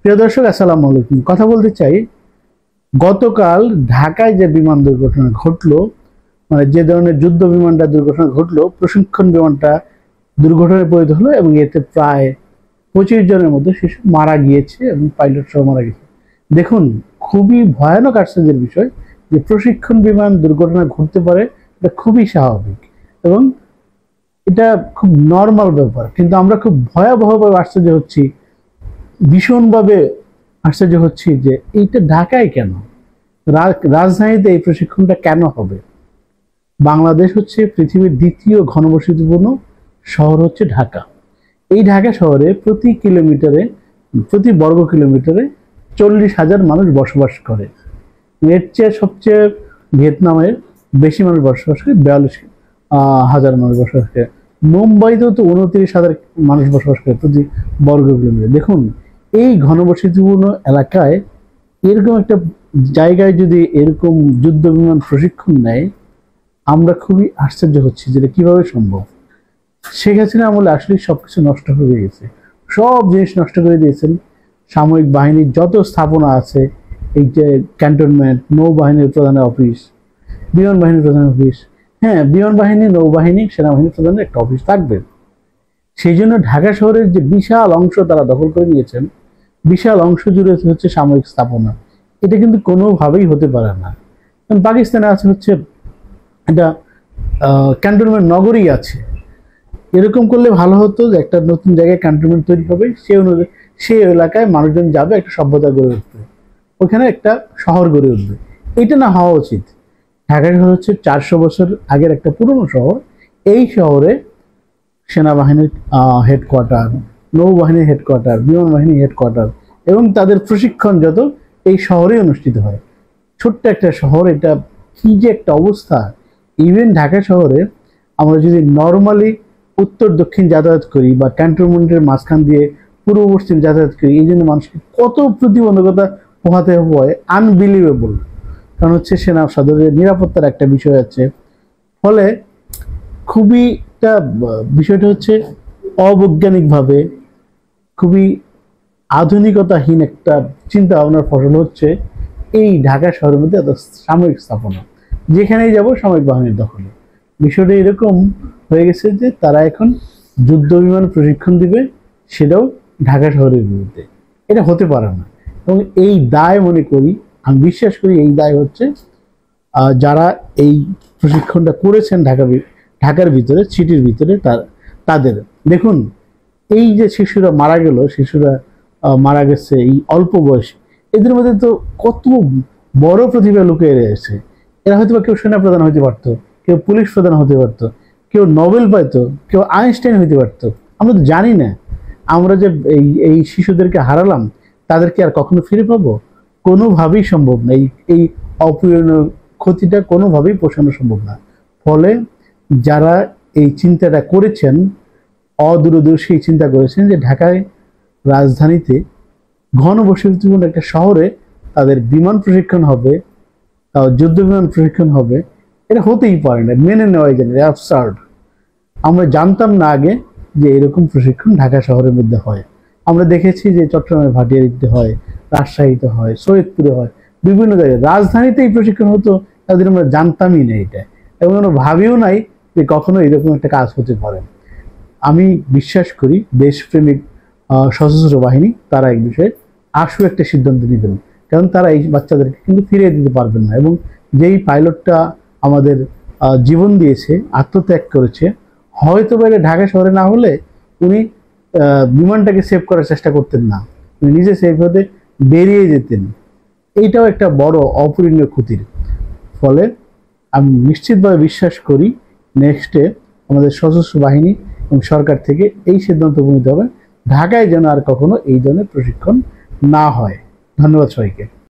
প্রিয় দর্শক, আসসালামু আলাইকুম। কথা বলতে চাই, গতকাল ঢাকায় যে বিমান দুর্ঘটনা ঘটলো, মানে যে ধরনের যুদ্ধ বিমানটা দুর্ঘটনা ঘটলো, প্রশিক্ষণ বিমানটা দুর্ঘটনায় পরিণত হলো এবং এতে প্রায় 25 জনের মধ্যে শিশু মারা গিয়েছে এবং পাইলট সহ মারা গেছে। দেখুন, খুবই ভয়ানক আশ্চর্যের বিষয় যে প্রশিক্ষণ বিমান দুর্ঘটনা ঘটতে পারে, এটা খুবই স্বাভাবিক এবং এটা খুব নর্মাল ব্যাপার। কিন্তু আমরা খুব ভয়াবহভাবে আশ্চর্য হচ্ছি, ভীষণভাবে আশ্চর্য হচ্ছি যে এইটা ঢাকায় কেন, রাজধানীতে এই প্রশিক্ষণটা কেন হবে। বাংলাদেশ হচ্ছে পৃথিবীর দ্বিতীয় ঘনবসতিপূর্ণ শহর হচ্ছে ঢাকা। এই ঢাকা শহরে প্রতি বর্গ কিলোমিটারে 40,000 মানুষ বসবাস করে। এর চেয়ে সবচেয়ে ভিয়েতনামে বেশি মানুষ বসবাস করে, 42,000 মানুষ বসবাস করে। মুম্বাইতেও তো 29,000 মানুষ বসবাস করে প্রতি বর্গ কিলোমিটার। দেখুন, এই ঘনবসতিপূর্ণ এলাকায় এরকম একটা জায়গায় যদি এরকম যুদ্ধ বিমান প্রশিক্ষণ নেয়, আমরা খুবই আশ্চর্য হচ্ছি যে কিভাবে সম্ভব। শেখ হাসিনা আমলে আসলে সবকিছু নষ্ট হয়ে গেছে, সব জিনিস নষ্ট করে দিয়েছেন। সামরিক বাহিনীর যত স্থাপনা আছে, এই যে ক্যান্টনমেন্ট, নৌবাহিনীর প্রধানের অফিস, বিমান বাহিনীর প্রধানের অফিস, হ্যাঁ, বিমান বাহিনী, নৌবাহিনী, সেনাবাহিনীর প্রধানের একটা অফিস থাকবে। সেই জন্য ঢাকা শহরের যে বিশাল অংশ তারা দখল করে নিয়েছেন, বিশাল অংশ জুড়ে হচ্ছে সামরিক স্থাপনা। এটা কিন্তু কোনোভাবেই হতে পারে না। কারণ পাকিস্তানে আছে হচ্ছে এটা ক্যান্টনমেন্ট নগরী আছে। এরকম করলে ভালো হতো যে একটা নতুন জায়গায় ক্যান্টনমেন্ট তৈরি হবে, সেই এলাকায় মানুষজন যাবে, একটা সভ্যতা গড়ে উঠবে, ওখানে একটা শহর গড়ে উঠবে। এটা না হওয়া উচিত। ঢাকা শহর হচ্ছে 400 বছর আগের একটা পুরনো শহর। এই শহরে সেনাবাহিনীর হেডকোয়ার্টার, নৌবাহিনীর হেডকোয়ার্টার, বিমান বাহিনীর হেডকোয়ার্টার এবং তাদের প্রশিক্ষণ যত এই শহরেই অনুষ্ঠিত হয়। ছোট্ট একটা শহর, এটা কি যে একটা অবস্থা। ইভেন ঢাকা শহরে আমরা যদি নর্মালি উত্তর দক্ষিণ যাতায়াত করি বা ক্যান্টনমেন্টের মাঝখান দিয়ে পূর্ব পশ্চিম যাতায়াত করি, এই জন্য মানুষকে কত প্রতিবন্ধকতা পোহাতে হয়, আনবিলিভেবল। কারণ হচ্ছে সেনা সদরের নিরাপত্তার একটা বিষয় আছে। ফলে খুবই বিষয়টা হচ্ছে অবৈজ্ঞানিকভাবে, খুবই আধুনিকতাহীন একটা চিন্তা ভাবনার ফসল হচ্ছে এই ঢাকা শহরের মধ্যে এত সামরিক স্থাপনা। যেখানেই যাব সামরিক বাহিনীর দখলে। বিষয়টা এরকম হয়ে গেছে যে তারা এখন যুদ্ধ বিমান প্রশিক্ষণ দিবে, সেটাও ঢাকা শহরের বিরুদ্ধে। এটা হতে পারে না। এবং এই দায় মনে করি, আমি বিশ্বাস করি এই দায় হচ্ছে যারা এই প্রশিক্ষণটা করেছেন ঢাকার ভিতরে, সিটির ভিতরে, তাদের। দেখুন, এই যে শিশুরা মারা গেছে এই অল্প বয়সে, এদের মধ্যে তো কত বড় প্রতিভা লুকিয়ে রয়েছে। এরা হয়তো কেউ সেনাপ্রধান হতে পারতো, কেউ পুলিশ প্রধান হতে পারতো, কেউ নোবেল পাইতো, কেউ আইনস্টাইন হতে পারতো। আমরা তো জানি না। আমরা যে এই শিশুদেরকে হারালাম, তাদেরকে আর কখনো ফিরে পাবো? কোনোভাবেই সম্ভব না। এই অপূরণীয় ক্ষতিটা কোনোভাবেই পোষানো সম্ভব না। ফলে যারা এই চিন্তাটা করেছেন, অদূরদর্শী চিন্তা করেছেন যে ঢাকায় রাজধানীতে ঘনবসতিপূর্ণ একটা শহরে তাদের বিমান প্রশিক্ষণ হবে, যুদ্ধ বিমান প্রশিক্ষণ হবে, এটা হতেই পারে না, মেনে নেওয়াই যায় না, অ্যাবসার্ড। আমরা জানতাম না আগে যে এরকম প্রশিক্ষণ ঢাকা শহরের মধ্যে হয়। আমরা দেখেছি যে চট্টগ্রামের ভাটিয়ারীতে হয়, রাজশাহীতে হয়, সৈয়দপুরে হয়, বিভিন্ন জায়গায়। রাজধানীতে এই প্রশিক্ষণ হতো, তাদের আমরা জানতামই না এটা, এবং আমরা ভাবিও নাই যে কখনো এরকম একটা কাজ হতে পারে। আমি বিশ্বাস করি দেশপ্রেমিক সশস্ত্র বাহিনী তারা এই বিষয়ে আশু একটা সিদ্ধান্ত নেবেন, কারণ তারা এই বাচ্চাদেরকে কিন্তু ফিরিয়ে দিতে পারবেন না। এবং যেই পাইলটটা আমাদের জীবন দিয়েছে, আত্মত্যাগ করেছে, হয়তো বাইরে ঢাকা শহরে না হলে উনি বিমানটাকে সেভ করার চেষ্টা করতেন না, উনি নিজে সেভ হতে বেরিয়ে যেতেন। এইটাও একটা বড় অপূরণীয় ক্ষতির। ফলে আমি নিশ্চিতভাবে বিশ্বাস করি নেক্সটে আমাদের সশস্ত্র বাহিনী এবং সরকার থেকে এই সিদ্ধান্ত উপনীত হবে, ঢাকায় যেন আর কখনো এই ধরনের প্রশিক্ষণ না হয়। ধন্যবাদ সবাইকে।